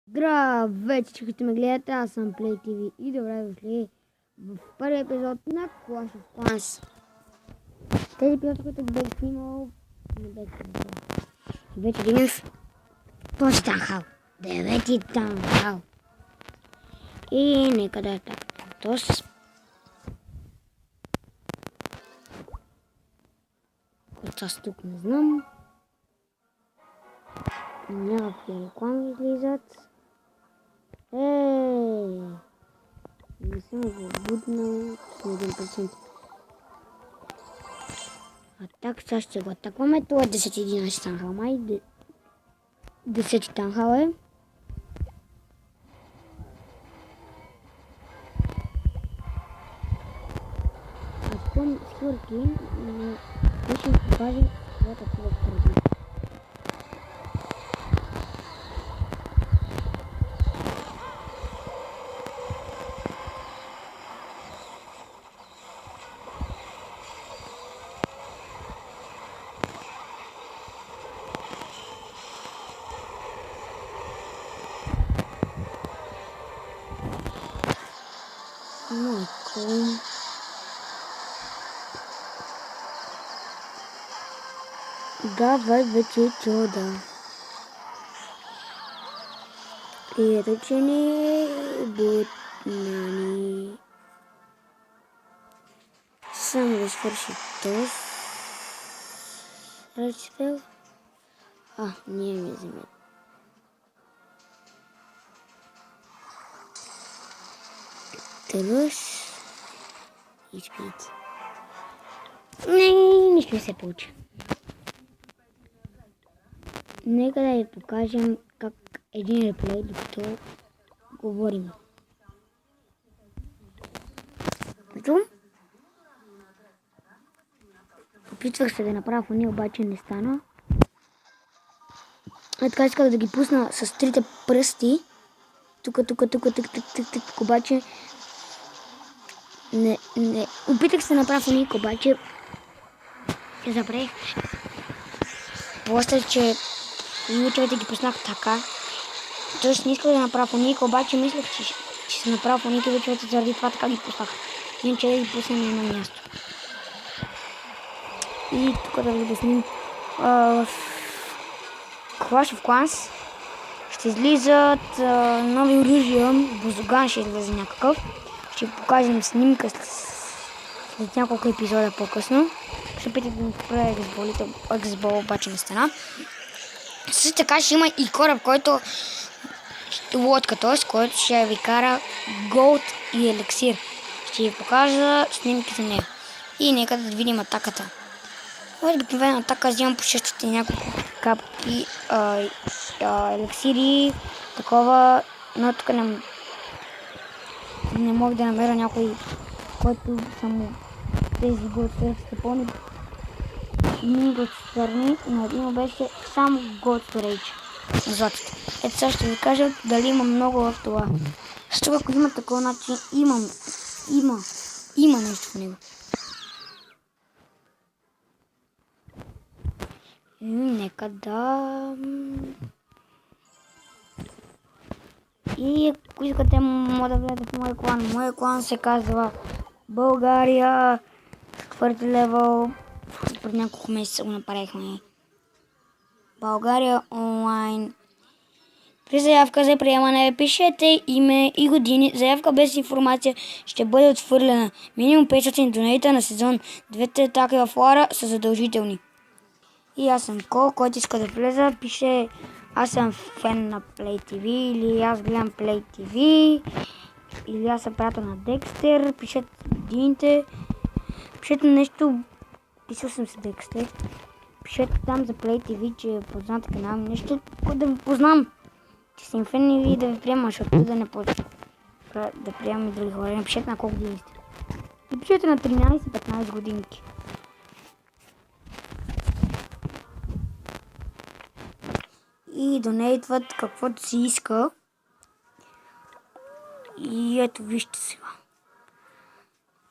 Здравейте, че ме гледате, аз съм Play TV и добре дошли в първи епизод на Clash of Clans. Тези епизод, които бях снимал, не бях снимал. Вече дигнах този танхал. 9-ти танхал. И нека да е така. Тоест, който аз тук не знам. Някакви реклами излизат. Не съм забуднал с 1%. А так сега ще го атакваме. Това е 10-11 танхал. Май 10 танхал е. Атакувам с хвърки, но ще ви покажа това такова преди. Майко. Давай вече чуда. И ръчени бутнани. Само да свърши този ръчпел. Ние ми вземем. Тръж. И спите. Нищо не се получи. Нека да ви покажем как един реплей, докато говорим. Ето. Опитвах се да направя фони, обаче не стана. Така исках да ги пусна с трите пръсти. Тук, обаче не. Опитах се да направя фони, обаче забравих. После, че фоничевете ги пуснах така. Тоест не исках да направя фоника, обаче мислех, че се направя фоника и вече заради това така ги пуснах. Иначе да ги пусна на едно място. И тук да ви обясним. Clash of Clans ще излизат нови оръжия. Бузоган ще излезе някакъв. Ще покажем снимка след няколко епизода по-късно. Ще опитате да ми поправя екзбол, обаче не стана. Също така ще има и кораб, който лодка, т.е. който ще ви кара голд и елексир. Ще ви покажа снимки за нея. И нека да видим атаката. Обикновена атака взимам по същите няколко капки елексири, такова, но тук не мога да намеря някой, който само тези голд ще пълни мини стърни, но има беше само Gold Storage на златото. Ето сега ще ви кажа дали има много в това. Защото ако има такова начин, има нещо в него. Нека да... И ако искате, може да влезете в моя клан. Моя клан се казва България, 4-ти левел. Пред няколко месеца го направихме. България онлайн. При заявка за приемане пишете име и години. Заявка без информация ще бъде отхвърлена. Минимум 500 донейта на сезон. Двете атаки в Лара са задължителни. И аз съм Кол, който иска да влезе, пише аз съм фен на Play TV или аз гледам Play TV или аз съм приятел на Декстер. Пишете годините. Пишете нещо. Писал съм с Декстер. Пишете там за Play TV, че познате канал. Нещо, да ви познам. Че съм фен и ви да ви приема, защото да не почва да приемам и други хора. Не пишете на колко години сте. И пишете на 13-15 годинки. И донейтват каквото си иска. И ето вижте сега.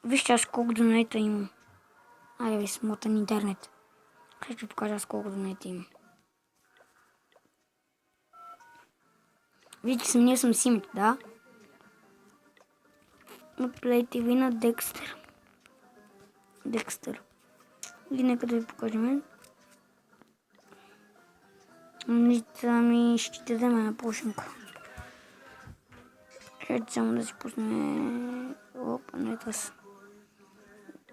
Вижте аз колко донейта имам. Айде ви смотан интернет. Ще ви покажа аз колко донейта имам. Вижте, ние съм с името, да. От Play TV на Декстър. И нека да ви покажем. Ница ми ще вземе на пушенка. Ето само да си пусне... Опа, не това.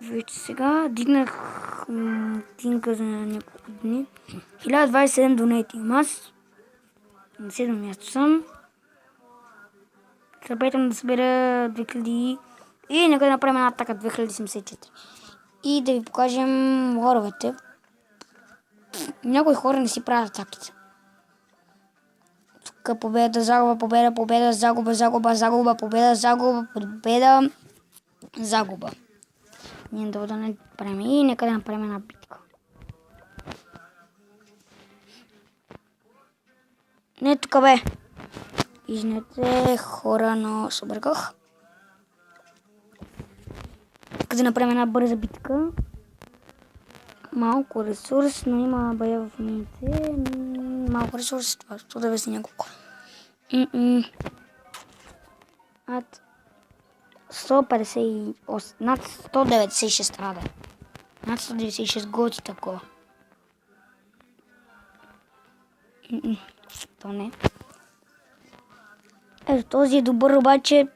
Вижте сега, дигнах тинка за няколко дни. 1027 донети. Аз на 7 място съм. Се опитам да събера 2000 и нека да направим една атака 2074. И да ви покажем лоровете. Някои хора не си правят атаките. Тук победа, загуба, победа, загуба, победа, загуба. Ние да не правим и нека да направим една битка. Не тук бе. Извинете, хора, но се обърках. Тук да направим една бърза битка. Малко ресурс, но има бая в мините. Малко ресурс, това 190 няколко. Над 158, над 196 трябва. Над 196 готи такова. То не. Ето този е добър, обаче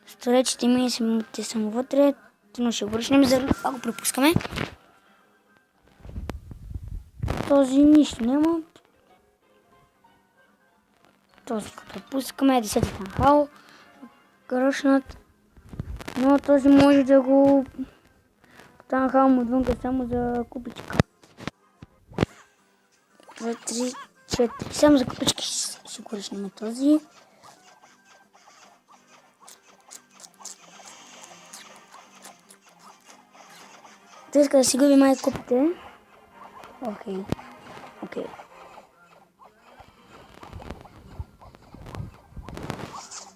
сторечите ми те само вътре, но ще го връщнем, за това го пропускаме. Този нищо няма. Този го пропускаме, 10 танхал, гръшнат, но този може да го танхал му отвънка само за купичка. 2, 3, 4, само за купички ще го решнем този. Той иска да си губи май купите. Окей.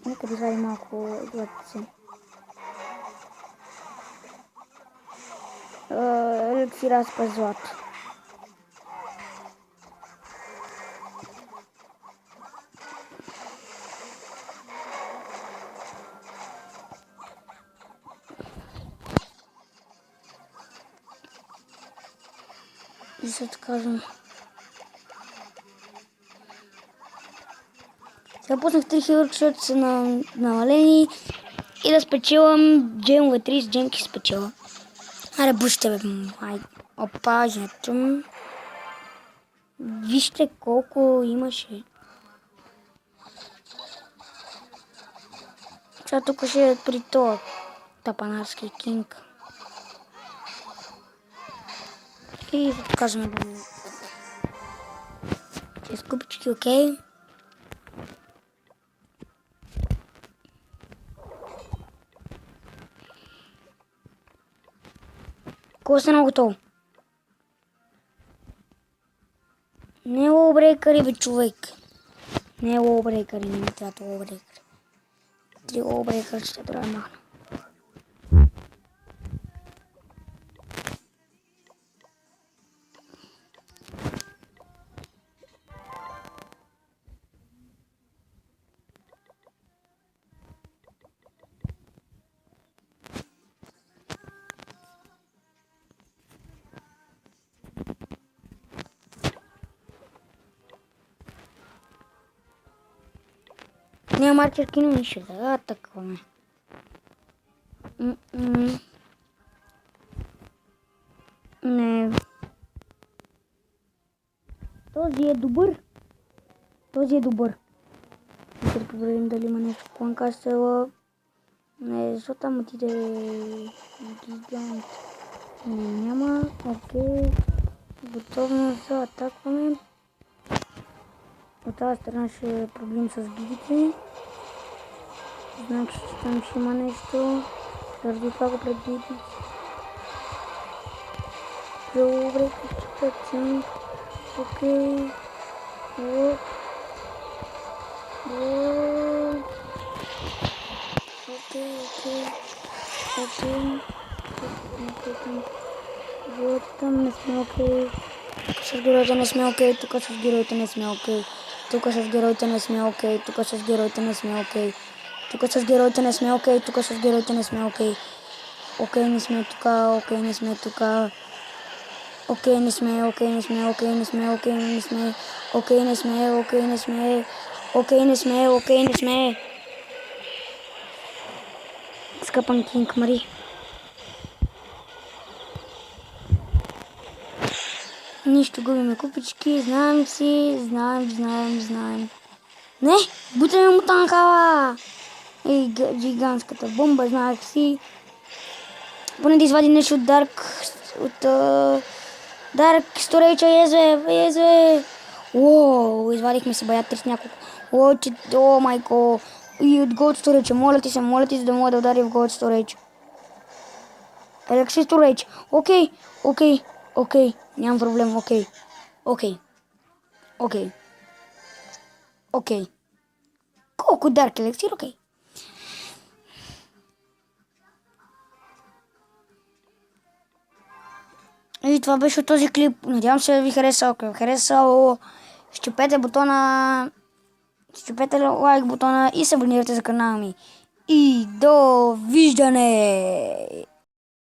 Нека да извадим малко златце си. Елексир разпа злато. И се откажем. Сега пуснах 3000, защото са намалени и да спечелям джемове 30 джемки спечела. Аре, буште бе, май. Опа, жнето. Вижте колко имаше. Сега тук ще е при това тапанарски кинг. И казваме да ми. 6 купички, окей. Кога стана готово? Не е лоубрейкъри, бе, човек. Не е лоубрейкъри, не ми трябва лоубрейкъри. 3 лоубрейкъри ще трябва да махна. Няма маркерки, но нищо. Да, атакваме. Не. Този е добър. Нека да проверим дали има нещо в кланкастела. Не, защо там отиде гигант? Не, няма. Окей. Готовно за атакваме. От тази страна ще е проблем с гидите. Значи, че там ще има нещо. Заради това го предвидих. Добре, ще окей. Окей. Вот там не сме окей. С героите не сме окей, тук с героите не сме окей. Тук с героите не сме окей, тук с героите не сме окей. Тук с героите не сме окей, тук с героите не сме окей. Окей не сме тук, окей не сме тук. Окей не сме, окей не сме, окей не сме, окей не сме. Окей не сме, окей не сме. Окей не сме, окей не сме. Скъпан Кинг Мари. Нищо, губиме купички, знаем. Не, бутаме му танкава! Ей, гигантската бомба, знаех си. Поне да извади нещо от Dark Storage, езве! Уоу, извадихме си баятри с няколко. О, майко! И от Gold Storage, моля ти, за да мога да удари в Gold Storage. Electric Storage, окей, нямам проблем, окей. Колко Dark Elixir, окей. И това беше от този клип. Надявам се да ви хареса. Ако ви харесало, щупете лайк бутона и се абонирайте за канала ми. И довиждане!